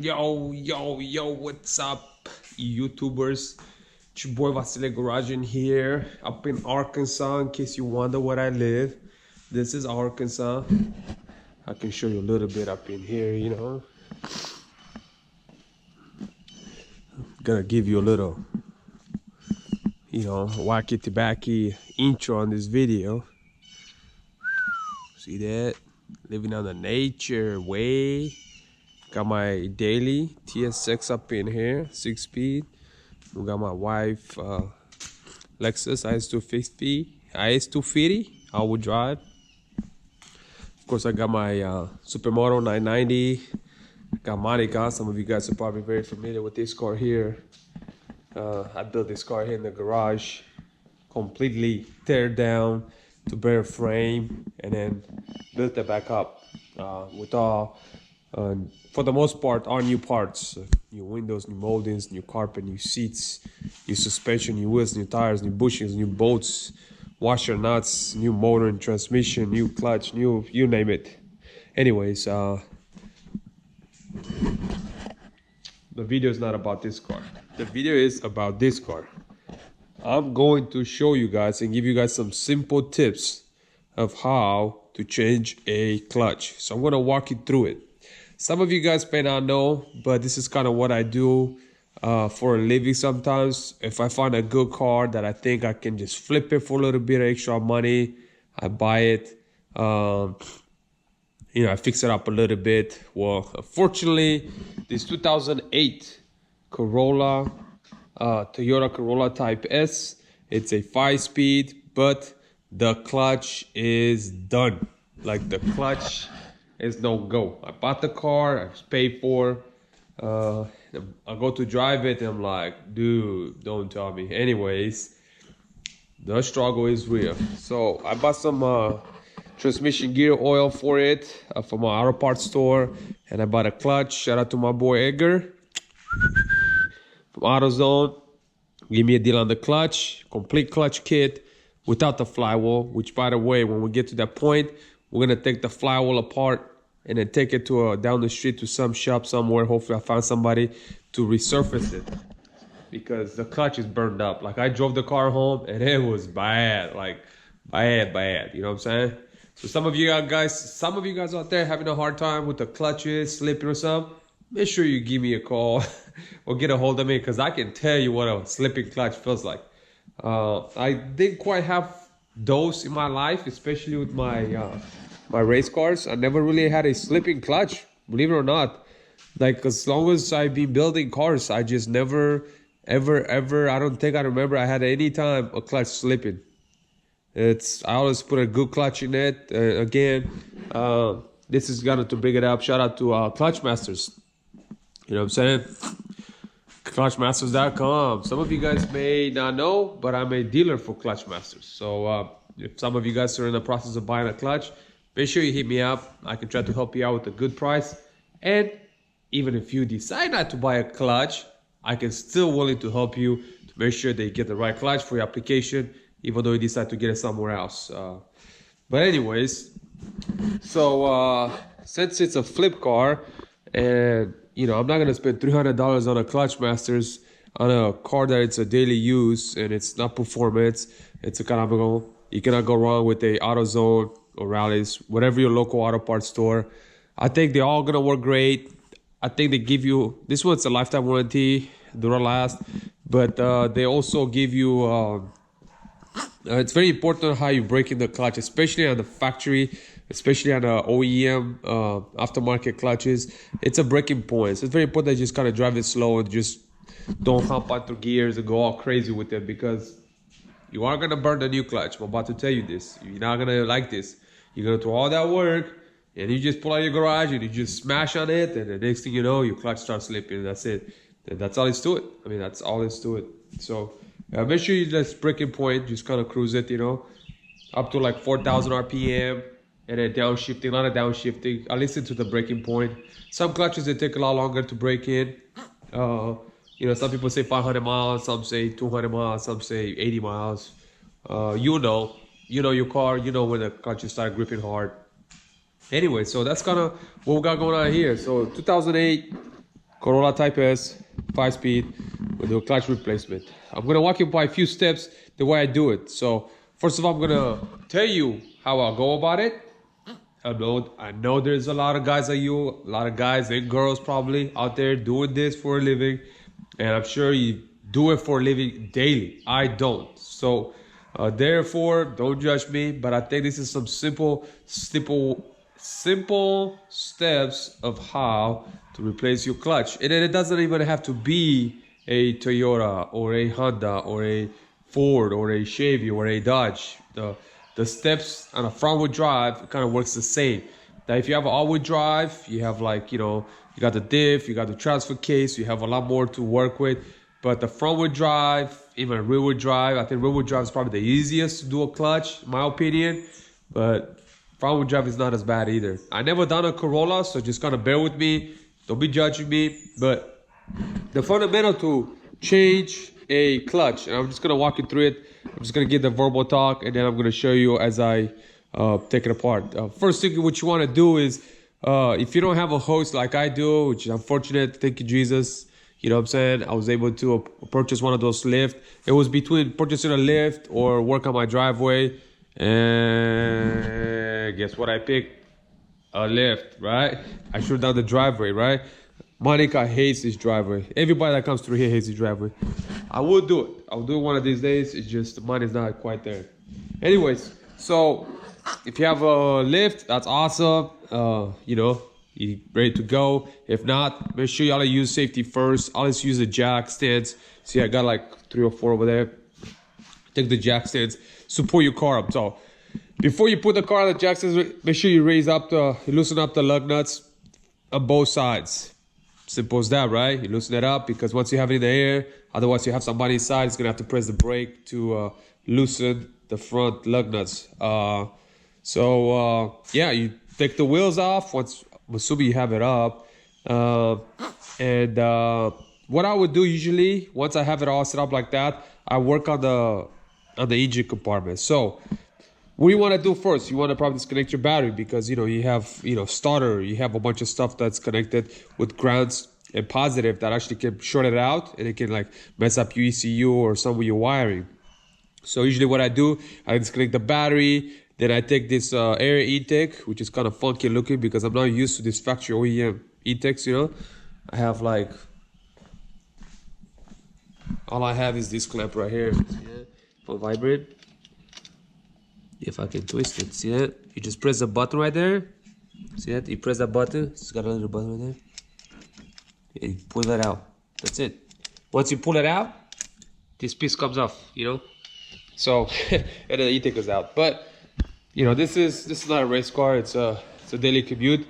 Yo, what's up, YouTubers? It's your boy Vasile Garage in here, up in Arkansas, in case you wonder where I live. This is Arkansas. I can show you a little bit up in here, you know. Gonna give you a little, wacky tobacky intro on this video. See that? Living on the nature way. Got my daily TS6 up in here, 6-speed. We got my wife Lexus IS250 all-wheel drive. Of course, I got my Supermoto 990. Got Monica. Some of you guys are probably very familiar with this car here. I built this car here in the garage, completely tear down to bare frame, and then built it back up with all, for the most part, all new parts. New windows, new moldings, new carpet, new seats, new suspension, new wheels, new tires, new bushings, new bolts, washer nuts, new motor and transmission, new clutch, new, you name it. Anyways, the video is not about this car. The video is about this car. I'm going to show you guys and give you guys some simple tips of how to change a clutch. So I'm going to walk you through it. Some of you guys may not know, but this is kind of what I do for a living sometimes. If I find a good car that I think I can just flip it for a little bit of extra money, I buy it. I fix it up a little bit. Well, unfortunately, this 2008 Corolla, Toyota Corolla Type S, it's a 5-speed, but the clutch is done. Like, the clutch is no go. I bought the car, I paid for. I go to drive it, and I'm like, dude, don't tell me. Anyways, the struggle is real. So I bought some transmission gear oil for it from my auto parts store, and I bought a clutch. Shout out to my boy Edgar from AutoZone. Give me a deal on the clutch, complete clutch kit without the flywheel, which, by the way, when we get to that point, we're gonna take the flywheel apart and then take it to down the street to some shop somewhere. Hopefully I find somebody to resurface it, because the clutch is burned up. Like, I drove the car home and it was bad, like bad. You know what I'm saying? So some of you guys out there having a hard time with the clutches, slipping or something, make sure you give me a call or get a hold of me, because I can tell you what a slipping clutch feels like. I didn't quite have those in my life, especially with my my race cars. I never really had a slipping clutch, believe it or not. Like, as long as I've been building cars, I just never ever I don't think I remember I had any time a clutch slipping. I always put a good clutch in it. This is gonna to bring it up. Shout out to Clutch Masters. You know what I'm saying? Clutchmasters.com. Some of you guys may not know, but I'm a dealer for Clutch Masters. So if some of you guys are in the process of buying a clutch, make sure you hit me up. I can try to help you out with a good price. And even if you decide not to buy a clutch, I can still willing to help you to make sure that you get the right clutch for your application, even though you decide to get it somewhere else. But anyways, so since it's a flip car, and I'm not gonna spend $300 on a Clutch Masters on a car that it's a daily use and it's not performance, it's economical. You cannot go wrong with a AutoZone or Rallies, whatever your local auto parts store. I think they're all gonna work great. I think they give you, this one's a lifetime warranty, Duralast, but they also give you, it's very important how you break in the clutch, especially on the factory, especially on the OEM aftermarket clutches. It's a breaking point. So it's very important that you just kind of drive it slow and just don't hump out through gears and go all crazy with it, because you are going to burn the new clutch. I'm about to tell you this. You're not going to like this. You're going to do all that work and you just pull out your garage and you just smash on it, and the next thing you know, your clutch starts slipping, and that's it. And that's all it's to it. I mean, that's all it's to it. So make sure you just breaking point, just kind of cruise it, up to like 4,000 RPM, and then downshifting, a lot of downshifting. I listen to the breaking point. Some clutches, they take a lot longer to break in. Some people say 500 miles, some say 200 miles, some say 80 miles. You know your car, when the clutches start gripping hard. Anyway, so that's kind of what we got going on here. So 2008 Corolla Type S, 5-speed, with a clutch replacement. I'm gonna walk you by a few steps the way I do it. So first of all, I'm gonna tell you how I'll go about it. I know there's a lot of guys like you, a lot of guys and girls probably out there doing this for a living, and I'm sure you do it for a living daily. I don't. So therefore, don't judge me, but I think this is some simple steps of how to replace your clutch. And then it doesn't even have to be a Toyota or a Honda or a Ford or a Chevy or a Dodge. The steps on a front wheel drive, it kind of works the same. Now, if you have an all-wheel drive, you have like, you know, you got the diff, you got the transfer case, you have a lot more to work with. But the front wheel drive, even rear wheel drive, I think rear wheel drive is probably the easiest to do a clutch, in my opinion. But front wheel drive is not as bad either. I never done a Corolla, so just kind of bear with me. Don't be judging me. But the fundamental to change a clutch, and I'm just gonna walk you through it. I'm just gonna give the verbal talk, and then I'm gonna show you as I take it apart. First thing what you want to do is, if you don't have a host like I do, which is unfortunate, thank you Jesus, you know what I'm saying, I was able to purchase one of those lifts. It was between purchasing a lift or work on my driveway, and guess what I picked? A lift, right? I shut down the driveway, right? Monica hates this driveway. Everybody that comes through here hates this driveway. I will do it. I'll do it one of these days. It's just the money's not quite there. Anyways, so if you have a lift, that's awesome. You know, you're ready to go. If not, make sure y'all use safety first. Always use the jack stands. See, I got like 3 or 4 over there. Take the jack stands. Support your car up. So before you put the car on the jack stands, make sure you loosen up the lug nuts on both sides. Simple as that, right? You loosen it up because once you have it in the air, otherwise you have somebody inside, it's gonna have to press the brake to loosen the front lug nuts. Yeah, you take the wheels off once, assuming you have it up. What I would do usually, once I have it all set up like that, I work on the engine compartment. So what you want to do first, you want to probably disconnect your battery because, you know, you have, you know, starter, you have a bunch of stuff that's connected with grounds and positive that actually can short it out, and it can like mess up your ECU or some of your wiring. So usually what I do, I disconnect the battery, then I take this air intake, which is kind of funky looking because I'm not used to this factory OEM intakes, you know. I have like, all I have is this clamp right here. See that? For vibrate. If I can twist it, see that? You just press the button right there. See that? You press that button, it's got a little button right there. And you pull that out. That's it. Once you pull it out, this piece comes off, you know? So, and then the intake is out. But, you know, this is not a race car, it's a daily commute.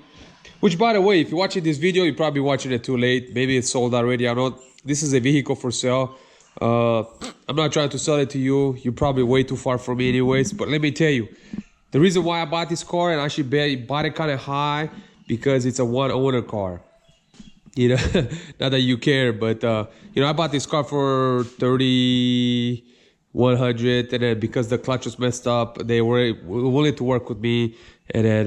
Which, by the way, if you're watching this video, you're probably watching it too late. Maybe it's sold already. I don't know. This is a vehicle for sale. I'm not trying to sell it to you. You're probably way too far from me anyways. But let me tell you, the reason why I bought this car and actually bought it kind of high, because it's a one-owner car. You know, not that you care, but you know, I bought this car for $3,100, and then because the clutch was messed up, they were willing to work with me, and then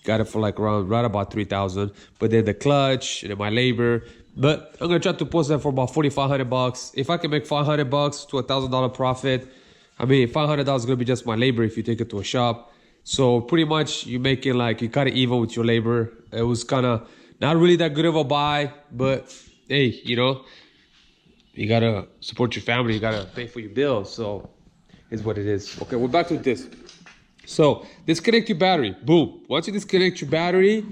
got it for like right about $3,000. But then the clutch and then my labor. But I'm gonna try to post that for about $4,500. If I can make $500 to $1,000 profit, I mean $500 is gonna be just my labor if you take it to a shop. So pretty much you're making like, you kind of even with your labor. It was kind of not really that good of a buy, but hey, you know, you gotta support your family, you gotta pay for your bills. So it's what it is. Okay, we're back to this. So disconnect your battery. Boom. Once you disconnect your battery,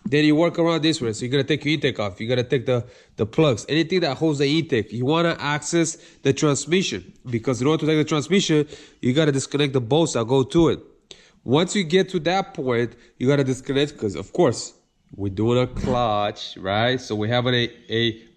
then you work around this way. So you're gonna take your intake off. You gotta take the plugs, anything that holds the intake. You wanna access the transmission, because in order to take the transmission, you gotta disconnect the bolts that go to it. Once you get to that point, you gotta disconnect, because of course we're doing a clutch, right? So we have a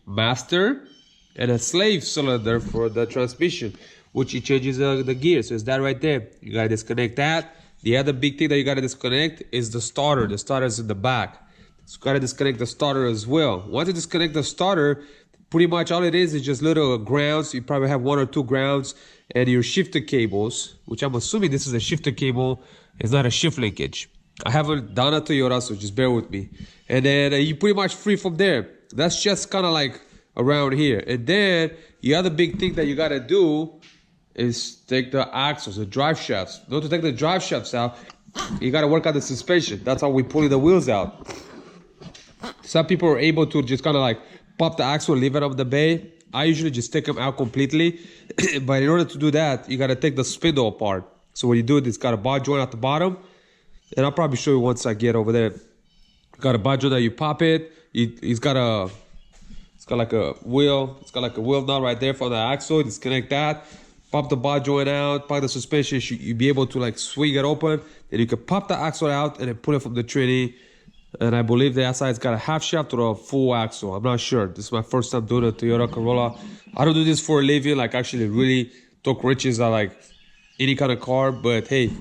master and a slave cylinder for the transmission, which it changes the gear. So it's that right there. You gotta disconnect that. The other big thing that you gotta disconnect is the starter. The starter is in the back. So you gotta disconnect the starter as well. Once you disconnect the starter, pretty much all it is just little grounds. You probably have 1 or 2 grounds, and your shifter cables, which I'm assuming this is a shifter cable. It's not a shift linkage. I haven't done a Toyota, so just bear with me. And then you're pretty much free from there. That's just kind of like around here. And then the other big thing that you gotta do is take the axles, the drive shafts. Not to take the drive shafts out, you gotta work on the suspension. That's how we pulling the wheels out. Some people are able to just kind of like pop the axle, leave it up the bay. I usually just take them out completely. But in order to do that, you gotta take the spindle apart. So when you do it, it's got a bar joint at the bottom. And I'll probably show you once I get over there. Got a bar joint that you pop it. It's got like a wheel. It's got like a wheel nut right there for the axle. Disconnect that. Pop the bar joint out, pop the suspension, you'll be able to like swing it open. Then you can pop the axle out and then pull it from the Trini. And I believe the outside's got a half shaft or a full axle. I'm not sure. This is my first time doing a Toyota Corolla. I don't do this for a living, like actually really talk riches at like any kind of car. But hey,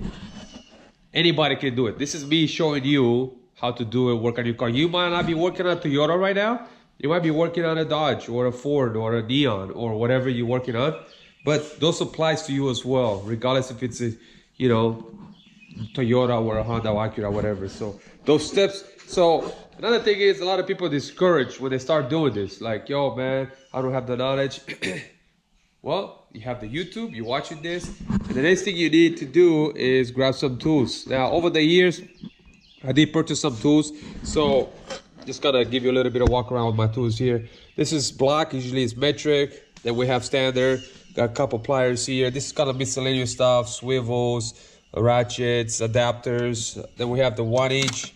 anybody can do it. This is me showing you how to do it, work on your car. You might not be working on a Toyota right now. You might be working on a Dodge or a Ford or a Neon or whatever you're working on. But those applies to you as well, regardless if it's a, you know, Toyota or a Honda or Acura or whatever. So those steps. So another thing is a lot of people discouraged when they start doing this. Like, yo, man, I don't have the knowledge. Well, you have the YouTube, you're watching this. And the next thing you need to do is grab some tools. Now, over the years, I did purchase some tools. So just gonna give you a little bit of walk around with my tools here. This is block, usually it's metric. Then we have standard. Got a couple pliers here. This is kind of miscellaneous stuff, swivels, ratchets, adapters. Then we have the 1-inch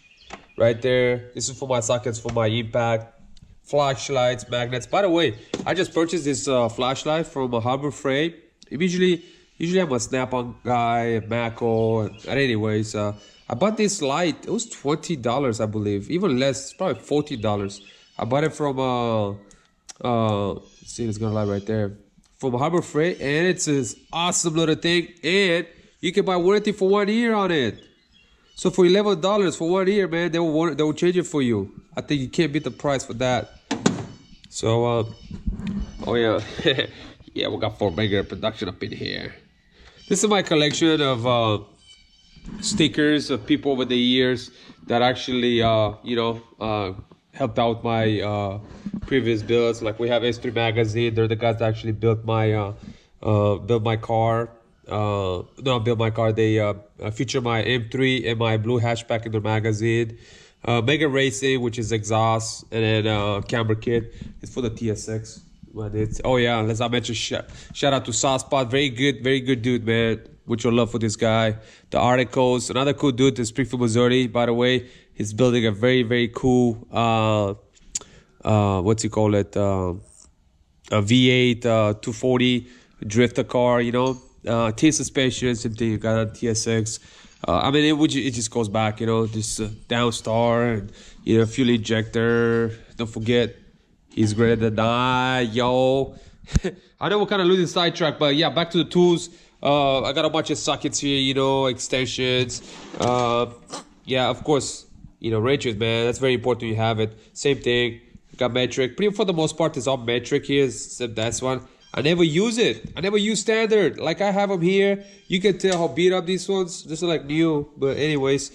right there. This is for my sockets, for my impact, flashlights, magnets. By the way, I just purchased this flashlight from a Harbor Freight. Usually I'm a Snap-on guy, a Mako. But anyways, I bought this light. It was $20, I believe. Even less, it's probably $14. I bought it from see, it's gonna lie right there. From Harbor Freight, and it's this awesome little thing, and you can buy warranty for 1 year on it. So for $11 for 1 year, man, they will change it for you. I think you can't beat the price for that. So oh yeah, yeah, we got 4 mega production up in here. This is my collection of stickers of people over the years that actually you know, helped out my previous builds. Like we have S3 Magazine. They're the guys that actually built my car. Not built my car. They feature my M3 and my blue hatchback in their magazine. Mega Racing, which is exhaust, and then camber kit. It's for the TSX. But it's, oh yeah, let's not mention shout out to Saucepot. Very good dude, man. With your love for this guy. The articles. Another cool dude is Springfield, Missouri. By the way, he's building a very cool what's he call it? A V8 240 drifter car. You know, T suspension, same thing. You got a TSX. I mean, it just goes back. You know, this downstar and, you know, fuel injector. Don't forget, he's greater than I, yo. I know we're kind of losing sidetrack, but yeah, back to the tools. I got a bunch of sockets here, you know, extensions. Yeah, of course, you know, wrenches, man. That's very important you have it. Same thing. Got metric. Pretty for the most part, it's all metric here. Except that's one. I never use it. I never use standard. Like I have them here. You can tell how beat up these ones. This is like new. But anyways,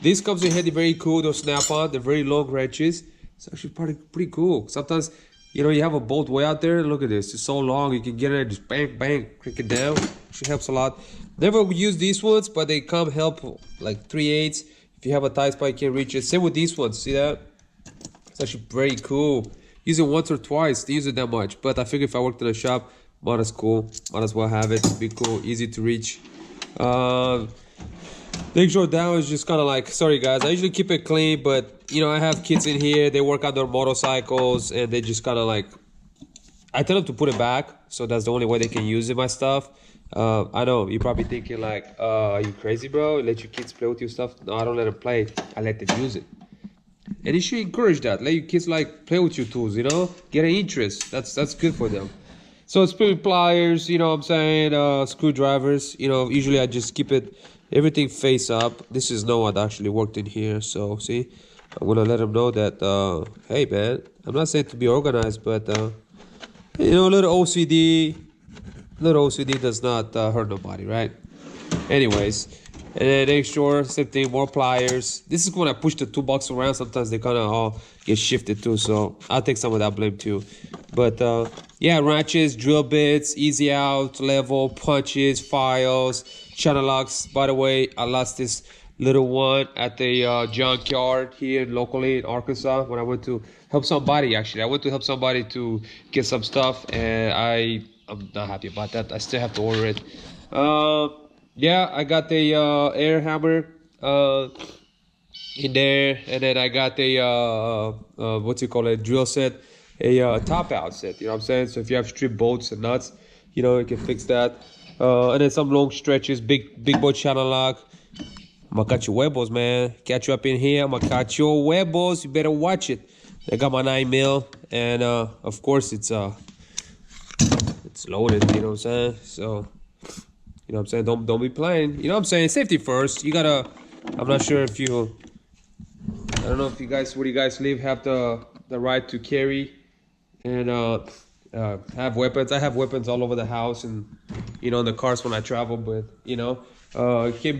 this comes in handy. Very cool. Those snap-on. They're very long wrenches. It's actually pretty cool. Sometimes, you know, you have a bolt way out there. Look at this. It's so long. You can get it, just bang, bang, crank it down. Actually helps a lot. Never use these ones, but they come help like 3/8. If you have a tight spot, you can reach it. Same with these ones. See that? It's actually very cool. Use it once or twice. They use it that much. But I figure if I worked in a shop, might as well have it. Be cool, easy to reach. Big short down is just kind of like, sorry guys, I usually keep it clean, but you know, I have kids in here, they work on their motorcycles, and they just kind of like, I tell them to put it back, so that's the only way they can use my stuff. I know, you're probably thinking like, are you crazy, bro? You let your kids play with your stuff? No, I don't let them play, I let them use it. And you should encourage that. Let your kids like play with your tools, you know? Get an interest, that's good for them. So split pliers, you know what I'm saying, screwdrivers, you know, usually I just keep it, everything face up. This is no one actually worked in here, so see, I'm gonna let them know that, hey man, I'm not saying to be organized, but you know, a little OCD does not hurt nobody, right? Anyways, And then next drawer, same thing, more pliers. This is when I push the toolbox around. Sometimes they kind of all get shifted too, so I'll take some of that blame too. But yeah, wrenches, drill bits, easy out, level, punches, files, channel locks. By the way, I lost this little one at the junkyard here locally in Arkansas when I went to help somebody. Actually, I went to help somebody to get some stuff, and I'm not happy about that. I still have to order it. Yeah, I got the air hammer in there, and then I got the what's it called, a drill set, a top out set. You know what I'm saying? So if you have strip bolts and nuts, you know, you can fix that. And then some long stretches, big boy channel lock. I'm gonna cut your huevos, man. Catch you up in here. I'm gonna cut your huevos. You better watch it. I got my 9mm, and of course it's loaded. You know what I'm saying? So. You know what I'm saying? Don't be playing. You know what I'm saying? Safety first. You gotta. I'm not sure if you. I don't know if you guys, where you guys live, have the right to carry and have weapons. I have weapons all over the house and, you know, in the cars when I travel. But you know, it can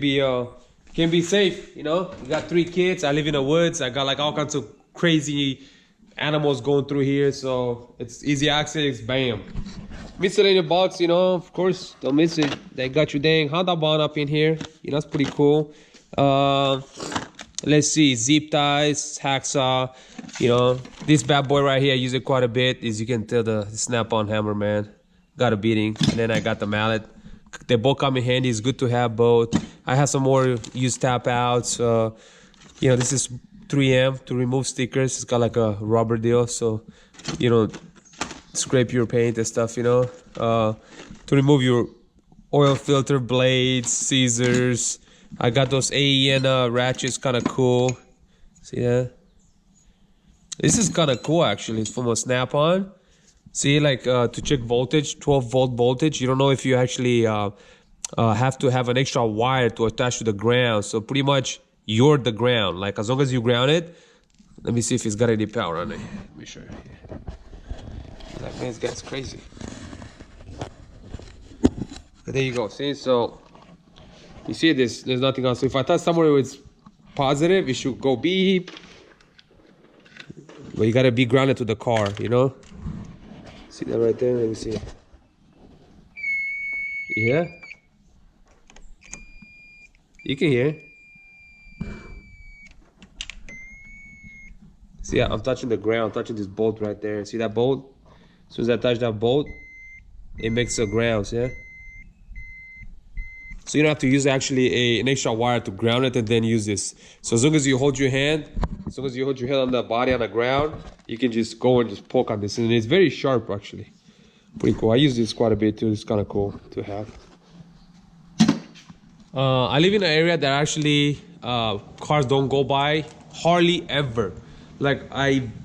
be safe. You know, you got 3 kids. I live in the woods. I got like all kinds of crazy animals going through here, so it's easy access. Bam. Miscellaneous box, you know, of course, don't miss it. They got your dang Honda bond up in here. You know, that's pretty cool. Let's see, zip ties, hacksaw. You know, this bad boy right here, I use it quite a bit. As you can tell, the snap-on hammer, man. Got a beating. And then I got the mallet. They both come in handy. It's good to have both. I have some more used tap outs. You know, this is 3M to remove stickers. It's got like a rubber deal, so you know, scrape your paint and stuff, you know. To remove your oil filter, blades, scissors. I got those AEN ratchets, kind of cool. See that? This is kind of cool actually. It's from a snap-on. See, like to check voltage, 12-volt voltage. You don't know if you actually have to have an extra wire to attach to the ground. So pretty much you're the ground. Like as long as you ground it. Let me see if it's got any power on it. Let me show you. Like, man, this guy's crazy. But there you go. See, so you see this, there's nothing else. So if I touch somewhere where it's positive, it should go beep. But you gotta be grounded to the car, you know? See that right there? Let me see. Yeah? You can hear. See, I'm touching the ground, I'm touching this bolt right there. See that bolt? As soon as I touch that bolt, it makes the grounds, yeah? So you don't have to use actually an extra wire to ground it and then use this. So as long as you hold your hand, on the body on the ground, you can just go and just poke on this. And it's very sharp actually. Pretty cool. I use this quite a bit too. It's kind of cool to have. I live in an area that actually cars don't go by hardly ever. Like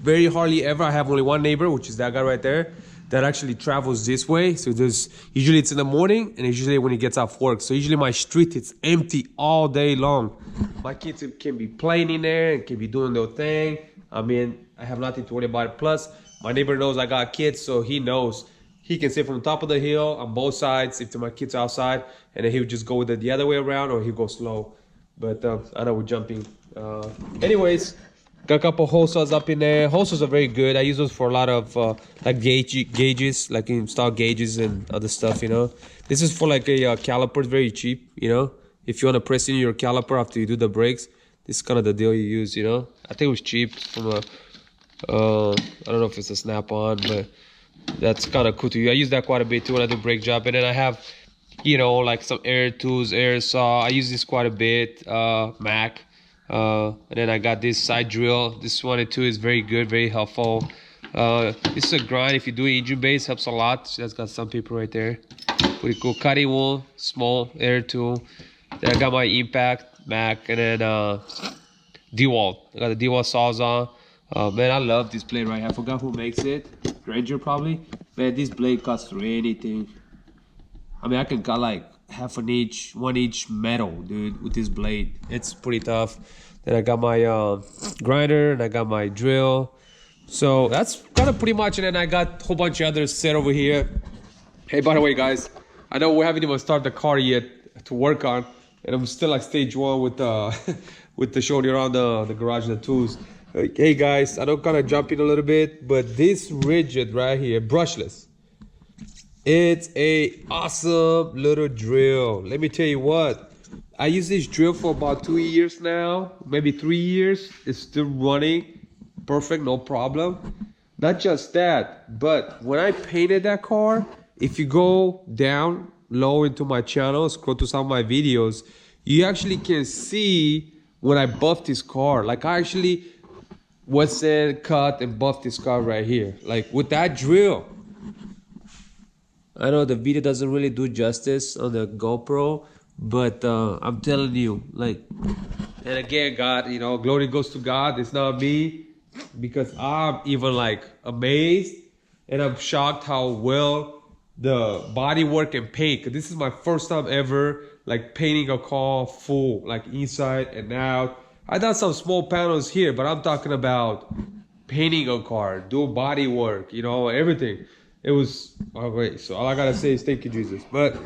very hardly ever. I have only one neighbor, which is that guy right there, that actually travels this way. So usually it's in the morning and usually when he gets off work. So usually my street is empty all day long. My kids can be playing in there and can be doing their thing. I mean, I have nothing to worry about. Plus, my neighbor knows I got kids, so he knows. He can sit from the top of the hill on both sides if my kids outside, and then he would just go the other way around or he'll go slow. But I know we're jumping. Anyways, got a couple hole saws up in there. Hole saws are very good. I use those for a lot of like gauges, like install gauges and other stuff, you know. This is for like a caliper, it's very cheap, you know. If you want to press in your caliper after you do the brakes, this is kind of the deal you use, you know. I think it was cheap from a, I don't know if it's a snap-on, but that's kind of cool too. I use that quite a bit too when I do brake job. And then I have, you know, like some air tools, air saw. I use this quite a bit, Mac. And then I got this side drill. This one too is very good, very helpful. This is a grind. If you do engine base, helps a lot. So that's got some paper right there. Pretty cool. Cutting wheel, small air tool. Then I got my impact Mac, and then DeWalt. I got the DeWalt saws on. Man, I love this blade right here. I forgot who makes it. Granger probably. Man, this blade cuts through anything. I mean, I can cut like half an inch, 1 inch metal, dude, with this blade. It's pretty tough. Then I got my grinder, and I got my drill. So that's kind of pretty much it. And I got a whole bunch of others set over here. Hey, by the way, guys, I know we haven't even started the car yet to work on. and I'm still like stage one with with the showing around the garage and the tools. Hey guys, I don't kind of jump in a little bit, but this rigid right here, brushless, it's a awesome little drill. Let me tell you what, I use this drill for about 2 years now, maybe 3 years. It's still running perfect, no problem. Not just that, but when I painted that car, if you go down low into my channel, scroll to some of my videos, you actually can see when I buffed this car. Like I actually was in, cut and buffed this car right here, like with that drill. I know the video doesn't really do justice on the GoPro, but I'm telling you, like, and again, God, you know, glory goes to God. It's not me, because I'm even like amazed and I'm shocked how well the body work and paint, because this is my first time ever like painting a car full, like inside and out. I done some small panels here, but I'm talking about painting a car, do body work, you know, everything. It was great. So all I gotta say is thank you, Jesus. But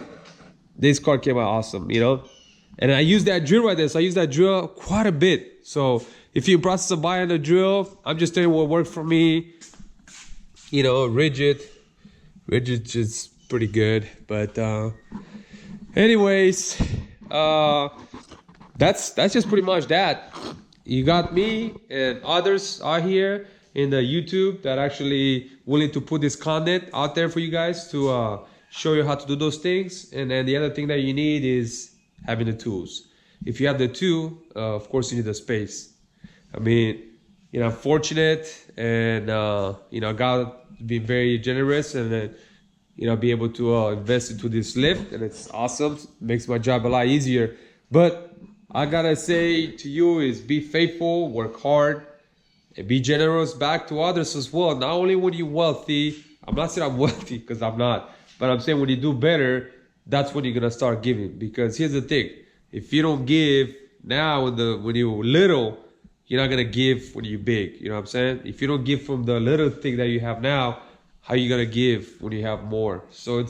this car came out awesome, you know. And I use that drill right there. So I use that drill quite a bit. So if you're in process of buying a drill, I'm just telling you what worked for me. You know, rigid is pretty good. But anyways, that's just pretty much that. You got me and others are here in the YouTube that actually willing to put this content out there for you guys to show you how to do those things. And then the other thing that you need is having the tools. If you have the two, of course you need the space. I mean, you know, I'm fortunate, and you know, God being very generous, and then you know, be able to invest into this lift, and it's awesome. Makes my job a lot easier. But I gotta say to you is be faithful, work hard, and be generous back to others as well. Not only when you're wealthy. I'm not saying I'm wealthy, because I'm not. But I'm saying when you do better, that's when you're gonna start giving. Because here's the thing: if you don't give now, when you're little, you're not gonna give when you're big. You know what I'm saying? If you don't give from the little thing that you have now, how you gonna give when you have more? So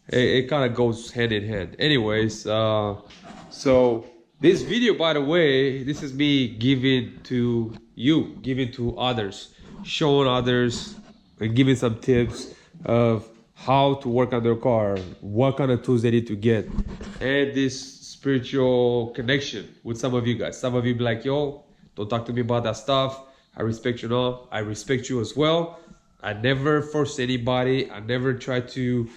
it kind of goes hand in hand. Anyways, so this video, by the way, this is me giving to you, giving to others, showing others, and giving some tips of how to work on their car, what kind of tools they need to get, and this spiritual connection with some of you guys. Some of you be like, yo, don't talk to me about that stuff. I respect you, know. I respect you as well. I never force anybody. I never try to,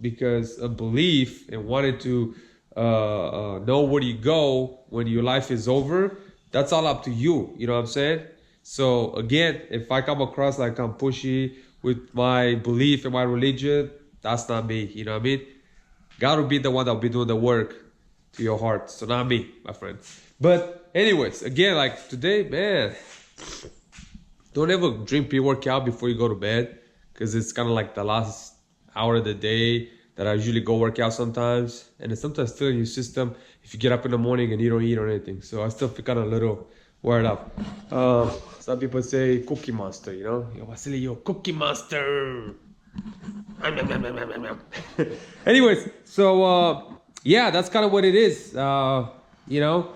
because of belief and wanted to know where you go when your life is over. That's all up to you. You know what I'm saying? So again, if I come across like I'm pushy with my belief and my religion, that's not me. You know what I mean? God will be the one that will be doing the work to your heart. So not me, my friend. But anyways, again, like today, man, don't ever drink pre-workout before you go to bed, because it's kind of like the last hour of the day that I usually go work out sometimes. And it's sometimes still in your system if you get up in the morning and you don't eat or anything. So I still feel kind of a little wired up. Some people say cookie monster, you know? Yo, Vasily, yo, cookie monster. Anyways, so yeah, that's kind of what it is. You know,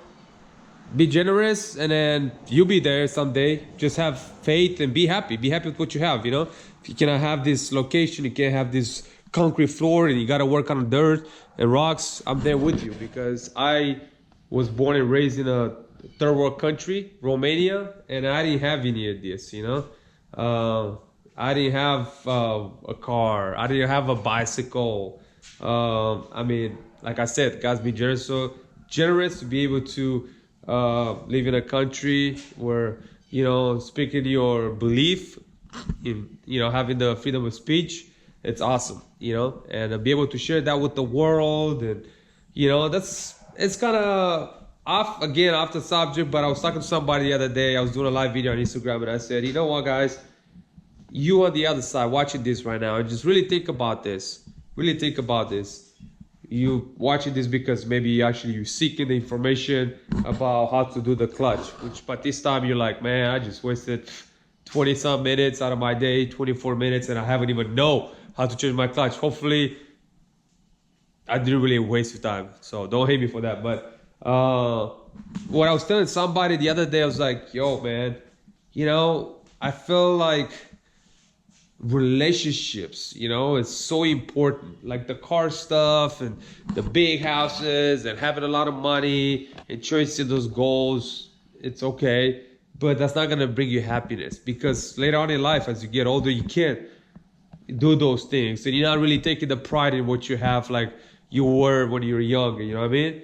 be generous, and then you'll be there someday. Just have faith and be happy. Be happy with what you have, you know? If you cannot have this location, you can't have this concrete floor, and you got to work on dirt and rocks, I'm there with you, because I was born and raised in a third world country, Romania, and I didn't have any of this, you know? I didn't have a car. I didn't have a bicycle. I mean, like I said, God's been generous, so generous to be able to live in a country where, you know, speaking your belief, in, you know, having the freedom of speech, it's awesome, you know, and be able to share that with the world. And, you know, it's kind of off the subject, but I was talking to somebody the other day. I was doing a live video on Instagram, and I said, you know what, guys, you on the other side watching this right now, and just really think about this. Really think about this. You watching this because maybe you're seeking the information about how to do the clutch, which by this time you're like, man, I just wasted 20 some minutes out of my day, 24 minutes, and I haven't even know how to change my clutch. Hopefully I didn't really waste your time, so don't hate me for that. But what I was telling somebody the other day, I was like, yo, man, you know, I feel like relationships, you know, it's so important. Like the car stuff and the big houses and having a lot of money and chasing those goals, it's okay. But that's not gonna bring you happiness, because later on in life, as you get older, you can't do those things, and you're not really taking the pride in what you have like you were when you were younger, you know what I mean?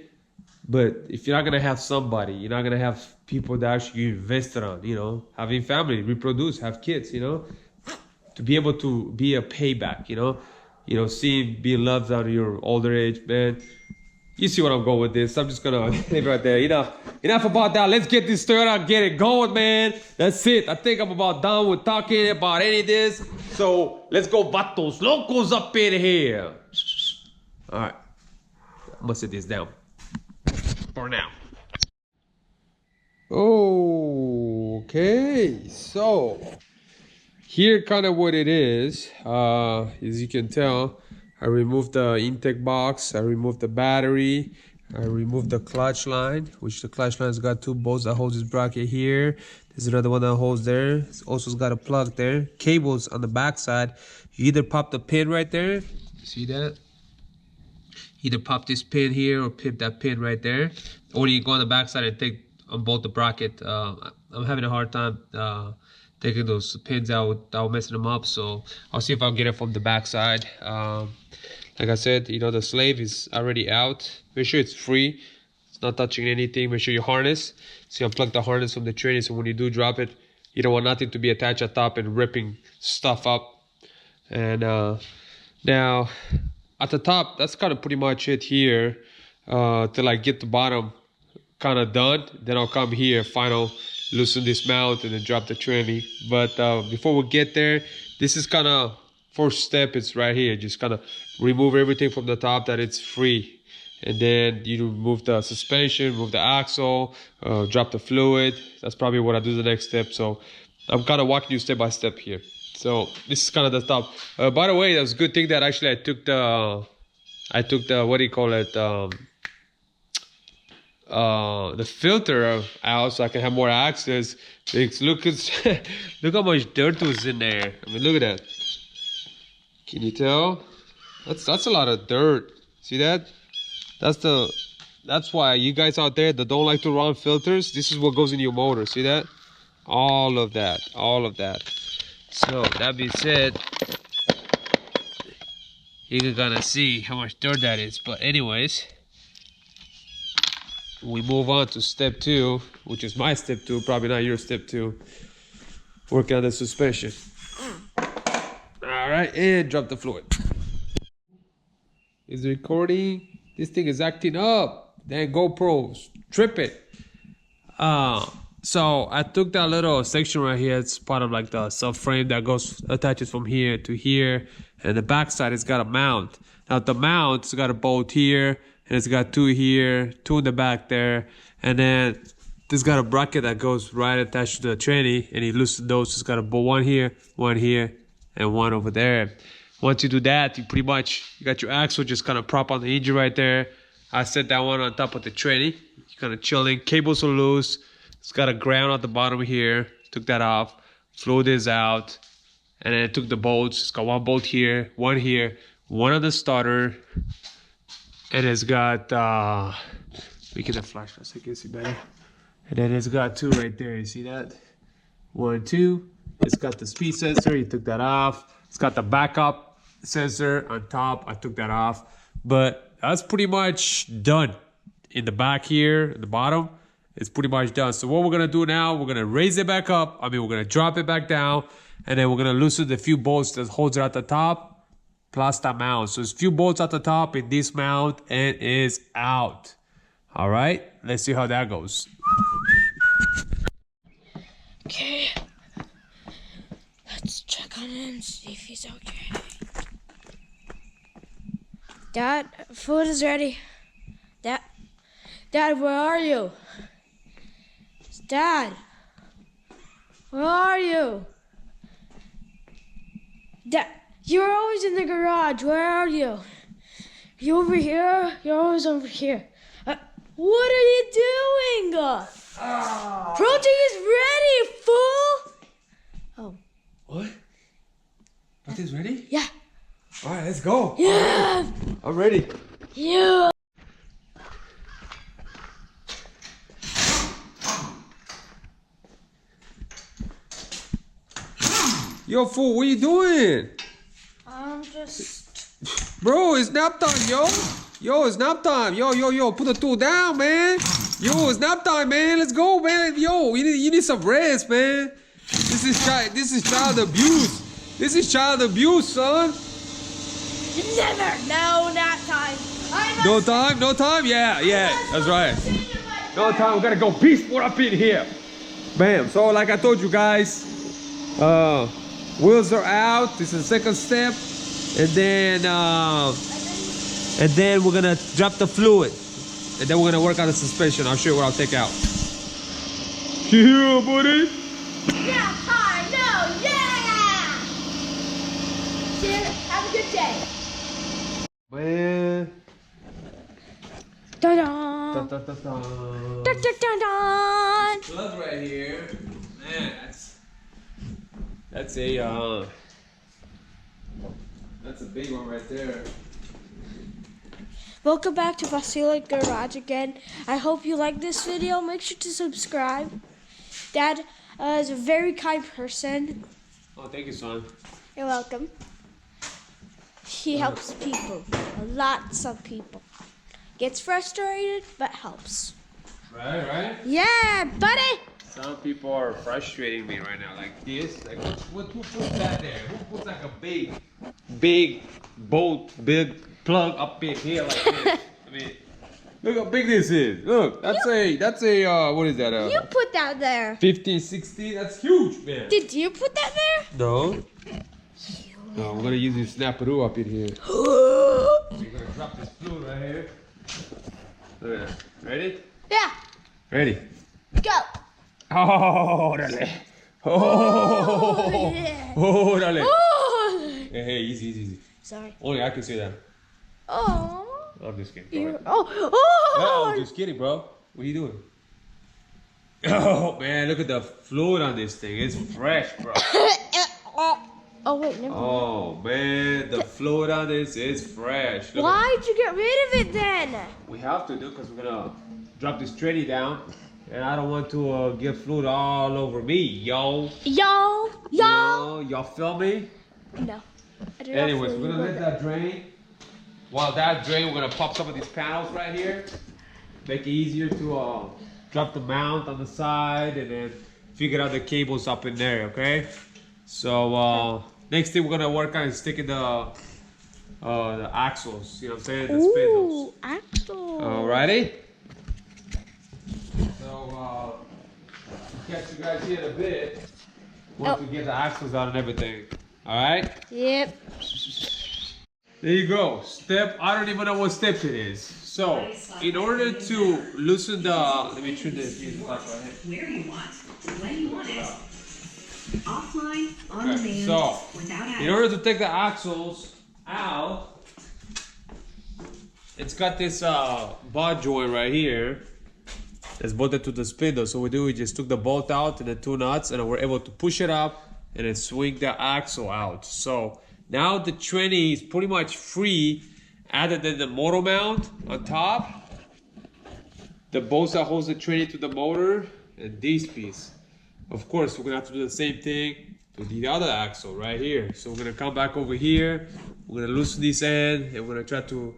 But if you're not gonna have somebody, you're not gonna have people that actually you invested on, you know, having family, reproduce, have kids, you know, to be able to be a payback, you know, seeing being loved out of your older age, man. You see what I'm going with this. I'm just gonna leave it right there. Enough about that. Let's get this Toyota, get it going, man. That's it. I think I'm about done with talking about any of this. So let's go vatos locos up in here. All right, I'm gonna sit this down for now. Okay, so here kind of what it is. As you can tell, I removed the intake box, I removed the battery, I removed the clutch line, which the clutch line's got two bolts that holds this bracket here. There's another one that holds there. It's also got a plug there. Cables on the back side. You either pop the pin right there. See that? Either pop this pin here or pip that pin right there. Or you go on the back side and take unbolt the bracket. I'm having a hard time taking those pins out without messing them up, so I'll see if I'll get it from the back side. Like I said, you know, the slave is already out. Make sure it's free, it's not touching anything. Make sure you harness. See, unplug the harness from the tranny, so when you do drop it, you don't want nothing to be attached at top and ripping stuff up. And now at the top, that's kind of pretty much it here, till I get the bottom kind of done. Then I'll come here, loosen this mount and then drop the tranny. But before we get there, this is kind of first step. It's right here. Just kind of remove everything from the top that it's free, and then you remove the suspension, remove the axle, drop the fluid. That's probably what I do the next step. So I'm kind of walking you step by step here. So this is kind of the top. By the way, that was a good thing that actually I took the what do you call it, the filter out, so I can have more access. Look look how much dirt was in there. I mean, look at that. Can you tell? That's a lot of dirt. See that? That's why you guys out there that don't like to run filters, this is what goes in your motor. See that? All of that. So that being said, you're gonna see how much dirt that is. But anyways, we move on to step 2, which is my step 2, probably not your step 2. Working on the suspension. All right, and drop the fluid. Is it recording? This thing is acting up. Then GoPros, trip it. So I took that little section right here. It's part of like the subframe that attaches from here to here, and the back side has got a mount. Now the mount, it's got a bolt here, and it's got 2 here, 2 in the back there, and then this got a bracket that goes right attached to the tranny, and you loosen those. It's got a bolt, one here, and one over there. Once you do that, you got your axle just kind of prop on the engine right there. I set that one on top of the tranny. You're kind of chilling. Cables are loose. It's got a ground at the bottom here. Took that off. Fluid is out. And then I took the bolts. It's got one bolt here, one on the starter. And it's got, we get the flashlight so you can see better. And then it's got 2 right there. You see that? 1, 2. It's got the speed sensor. You took that off. It's got the backup sensor on top. I took that off. But that's pretty much done. In the back here, at the bottom, it's pretty much done. So what we're gonna do now, we're gonna raise it back up. We're gonna drop it back down, and then we're gonna loosen the few bolts that holds it at the top, plus that mount. So there's a few bolts at the top in this mount, and it's out. All right, let's see how that goes. Okay, let's check on him, see if he's okay. Dad, food is ready. Dad, where are you? Dad, where are you? Dad, you're always in the garage. Where are you? You over here? You're always over here. What are you doing? Protein is ready, fool! Oh. What? Protein's ready? Yeah. All right, let's go. Yeah. I'm ready. Yeah. Yo, fool, what you doing? I'm just... Bro, it's nap time, yo. Yo, it's nap time. Yo, put the tool down, man. Yo, it's nap time, man. Let's go, man. Yo, you need some rest, man. This is child abuse. This is child abuse, son. Never. No, not time. No time? Yeah, that's right. No time, we gotta go beast what up in here. Bam, so like I told you guys, wheels are out. This is the second step. And then we're gonna drop the fluid. And then we're gonna work on the suspension. I'll show you what I'll take out. Yeah, buddy. Yeah, time. No, yeah. Cheers. Have a good day. Man. Dun-dun. Dun. Dun-dun-dun-dun. Plug right here. Man, that's a big one right there. Welcome back to Vasily Garage again. I hope you like this video. Make sure to subscribe. Dad is a very kind person. Oh, thank you, son. You're welcome. He helps people. Lots of people. Gets frustrated, but helps. Right? Yeah, buddy! Some people are frustrating me right now, like this. Like, who puts that there? Who puts like a big plug up in here like this? I mean, look how big this is. Look, that's a what is that? You put that there. 15, 16. That's huge, man. Did you put that there? No. No, we're gonna use this snapperoo up in here. We're gonna drop this fluid right here. Look at that. Ready? Yeah. Ready. Go. Oh, dale. Oh, dale. Oh. Hey, easy. Sorry. Only I can say that. Oh. I'm just kidding. You. Right. Oh. No, I'm just kidding, bro. What are you doing? Oh, man, look at the fluid on this thing. It's fresh, bro. Oh wait, never mind. Oh, man, the fluid on this is fresh. Look Why'd you get rid of it then? we have to do because we're gonna drop this tranny down, and I don't want to get fluid all over me, yo. Y'all feel me? No. I do not Anyways, feel we're gonna you. let that drain. While that drain, we're gonna pop some of these panels right here. Make it easier to drop the mount on the side and then figure out the cables up in there, okay? So next thing we're gonna work on is sticking the axles, you know what I'm saying? The spindles. Ooh, axle. Alrighty. So catch you guys here in a bit once we get the axles out and everything. Alright? Yep. There you go. Step, I don't even know what step it is. So, in order to loosen the, let me turn this music off right here. Where you want, when you want it. Offline, on Okay, demand, so, without in ads. order to take the axles out, it's got this butt joint right here that's bolted to the spindle. So we just took the bolt out and the two nuts, and we're able to push it up and then swing the axle out. So now the tranny is pretty much free, other than the motor mount on top, the bolts that holds the tranny to the motor, and this piece. Of course, we're gonna have to do the same thing to the other axle right here. So we're gonna come back over here, we're gonna loosen this end, and we're gonna try to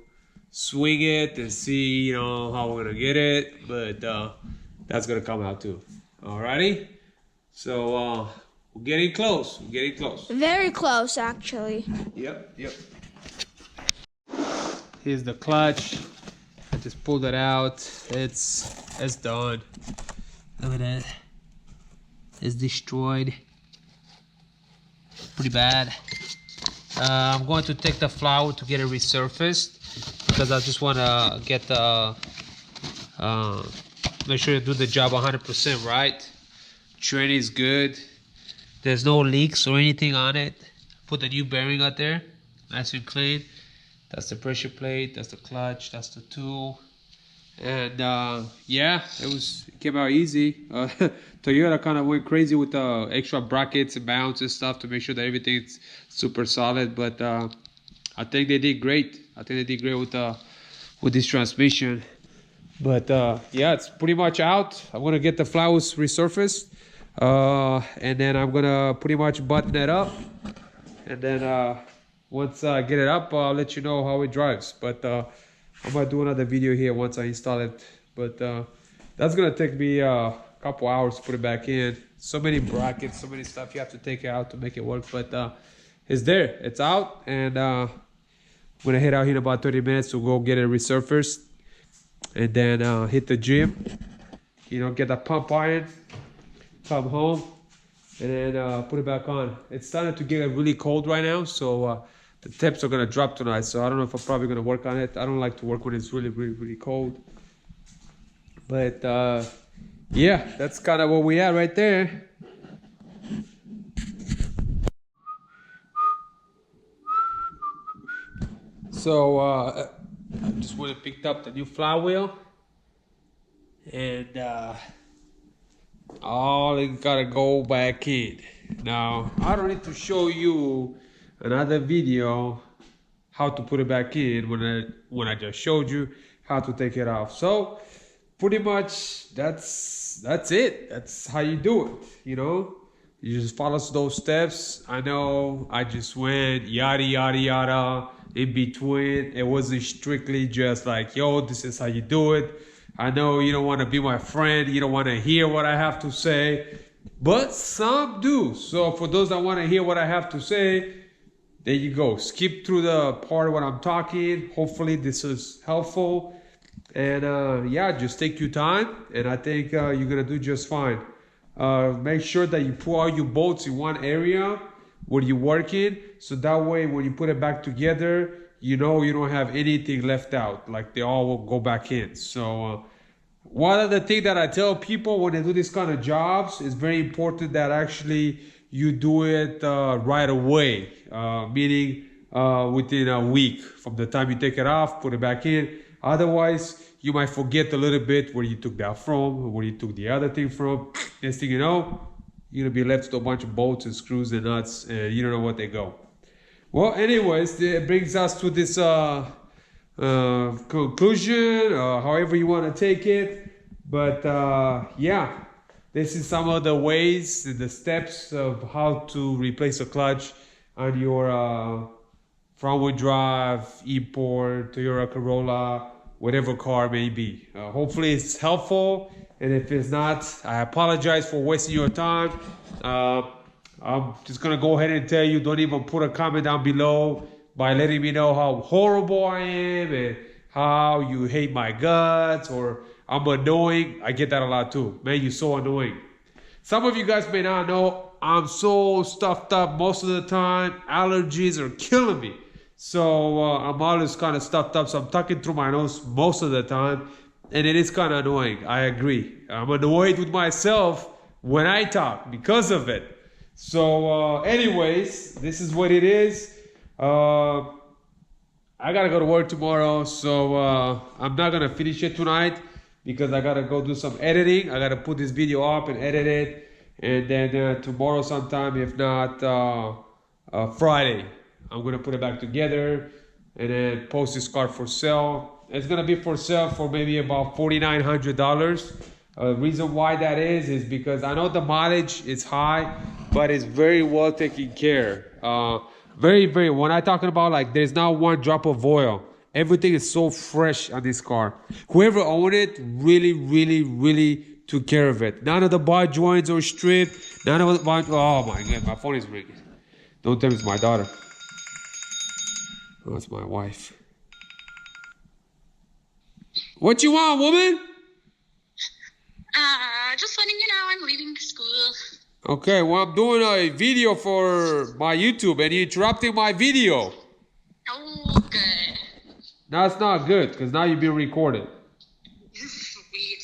swing it and see, you know, how we're gonna get it. But that's gonna come out too. Alrighty. So we're getting close. Very close, actually. Yep. Here's the clutch. I just pulled it out. It's done. Look at that. It's destroyed. Pretty bad. I'm going to take the flour to get it resurfaced because I just want to get the make sure to do the job 100% right. Tranny is good. There's no leaks or anything on it. Put the new bearing out there, nice and clean. That's the pressure plate. That's the clutch. That's the tool. And yeah, it came out easy. Toyota kind of went crazy with the extra brackets and mounts and stuff to make sure that everything's super solid. But I think they did great. I think they did great with this transmission. But yeah, it's pretty much out. I'm gonna get the flowers resurfaced, and then I'm gonna pretty much button it up. And then once I get it up, I'll let you know how it drives. But I might do another video here once I install it. But that's gonna take me a couple hours to put it back in. So many brackets, so many stuff you have to take out to make it work. But it's there, it's out, and I'm gonna head out here in about 30 minutes to go get it resurfaced, and then hit the gym. You know, get that pump iron, come home, and then put it back on. It's starting to get really cold right now, so the temps are gonna drop tonight. So I don't know if I'm probably gonna work on it. I don't like to work when it's really cold. But yeah, that's kind of where we are right there. So I just went and picked up the new flywheel, and all it gotta go back in. Now I don't need to show you another video how to put it back in when I just showed you how to take it off. So pretty much that's it. That's how you do it. You know, you just follow those steps. I know I just went yada yada yada in between. It wasn't strictly just like, yo, this is how you do it. I know you don't want to be my friend, you don't want to hear what I have to say, but some do. So for those that want to hear what I have to say, there you go. Skip through the part when I'm talking. Hopefully this is helpful. And yeah, just take your time, and I think you're gonna do just fine. Make sure that you put all your bolts in one area where you're working, so that way when you put it back together, you know you don't have anything left out, like they all will go back in. So one of the things that I tell people when they do this kind of jobs is very important that actually you do it right away, meaning within a week from the time you take it off, put it back in. Otherwise, you might forget a little bit where you took that from, where you took the other thing from. Next thing you know, you're gonna be left with a bunch of bolts and screws and nuts, and you don't know what they go. Well, anyways, it brings us to this conclusion, however you want to take it. But yeah, this is some of the ways, the steps of how to replace a clutch on your front-wheel drive, e-port, Toyota Corolla, whatever car may be. Hopefully it's helpful, and if it's not, I apologize for wasting your time. I'm just gonna go ahead and tell you, don't even put a comment down below by letting me know how horrible I am and how you hate my guts or I'm annoying. I get that a lot too. Man, you're so annoying. Some of you guys may not know, I'm so stuffed up most of the time. Allergies are killing me. So I'm always kind of stuffed up. So I'm talking through my nose most of the time. And it is kind of annoying. I agree. I'm annoyed with myself when I talk because of it. So anyways, this is what it is. I gotta go to work tomorrow. So I'm not gonna finish it tonight because I gotta go do some editing. I gotta put this video up and edit it. And then tomorrow sometime, if not Friday, I'm gonna put it back together and then post this car for sale. It's gonna be for sale for maybe about $4,900. Reason why that is because I know the mileage is high, but it's very well taken care. Very, when I'm talking about like there's not one drop of oil. Everything is so fresh on this car. Whoever owned it really took care of it. None of the bar joints are stripped. None of the bar, oh my God, my phone is ringing. Don't tell me it's my daughter. Oh, it's my wife. What you want, woman? Just letting you know I'm leaving school. Okay, well, I'm doing a video for my YouTube and you're interrupting my video. Oh, good. No, it's not good because now you're being recorded. Sweet.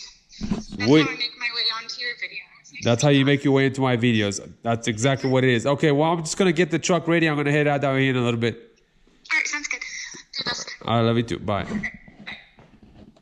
That's how I Wait. make my way onto your videos. That's how you make your way into my videos. That's exactly what it is. Okay, well, I'm just going to get the truck ready. I'm going to head out down here in a little bit. All right, sounds good. Do this. I love you too. Bye.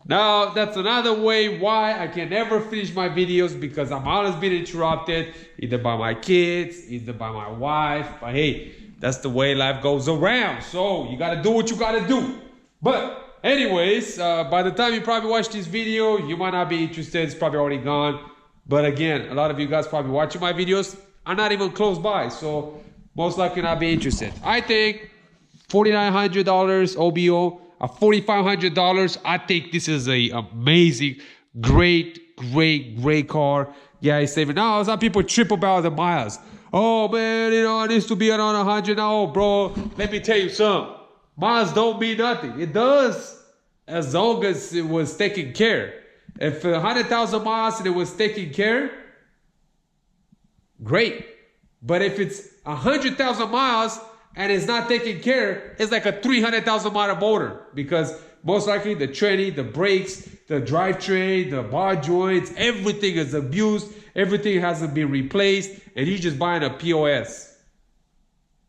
Now, that's another way why I can never finish my videos, because I'm always being interrupted, either by my kids, either by my wife. But hey, that's the way life goes around. So you gotta do what you gotta do. But anyways, by the time you probably watch this video, you might not be interested. It's probably already gone. But again, a lot of you guys probably watching my videos are not even close by. So most likely not be interested. I think $4,900 OBO. $4,500. I think this is a amazing, great car. Yeah, he's saving. Now some people trip about the miles. Oh man, you know, it needs to be around 100 now, bro. Let me tell you something. Miles don't mean nothing. It does, as long as it was taken care. If 100,000 miles and it was taken care, great. But if it's 100,000 miles and it's not taken care, it's like a 300,000 mile motor, because most likely the tranny, the brakes, the drivetrain, the bar joints, everything is abused. Everything hasn't been replaced, and you're just buying a POS.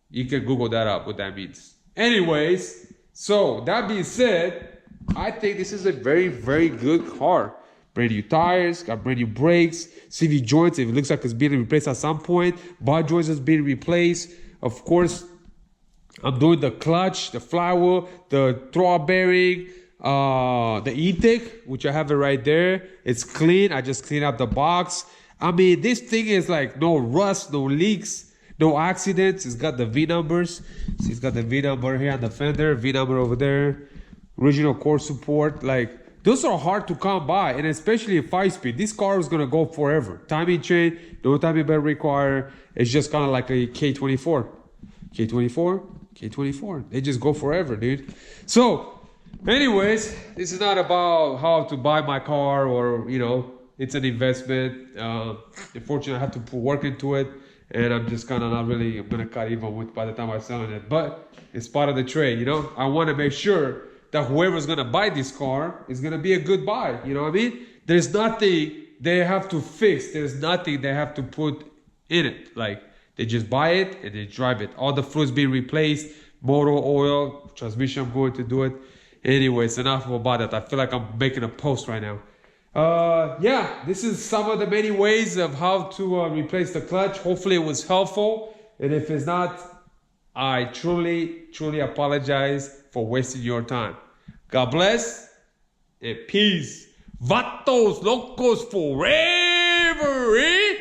You can Google that up, what that means. Anyways, so that being said, I think this is a very good car. Brand new tires, got brand new brakes, CV joints, if it looks like it's being replaced at some point, bar joints is being replaced. Of course, I'm doing the clutch, the flywheel, the throw bearing, the intake, which I have it right there. It's clean. I just cleaned up the box. I mean, this thing is like no rust, no leaks, no accidents. It's got the V numbers. So it's got the V number here on the fender, V number over there. Original core support. Like, those are hard to come by, and especially a 5-speed. This car is gonna go forever. Timing chain, no timing belt required. It's just kind of like a K24. K24, they just go forever, dude. So anyways, this is not about how to buy my car, or, you know, it's an investment. Unfortunately, I have to put work into it, and I'm just kind of not really, I'm gonna cut even with by the time I'm selling it, but it's part of the trade, you know. I want to make sure that whoever's gonna buy this car is gonna be a good buy, you know what I mean? There's nothing they have to fix, there's nothing they have to put in it. Like, they just buy it and they drive it. All the fluids being replaced, motor oil, transmission, I'm going to do it. Anyways, enough about that. I feel like I'm making a post right now. Yeah, this is some of the many ways of how to replace the clutch. Hopefully it was helpful. And if it's not, I truly apologize for wasting your time. God bless and peace. Vatos locos forever, eh?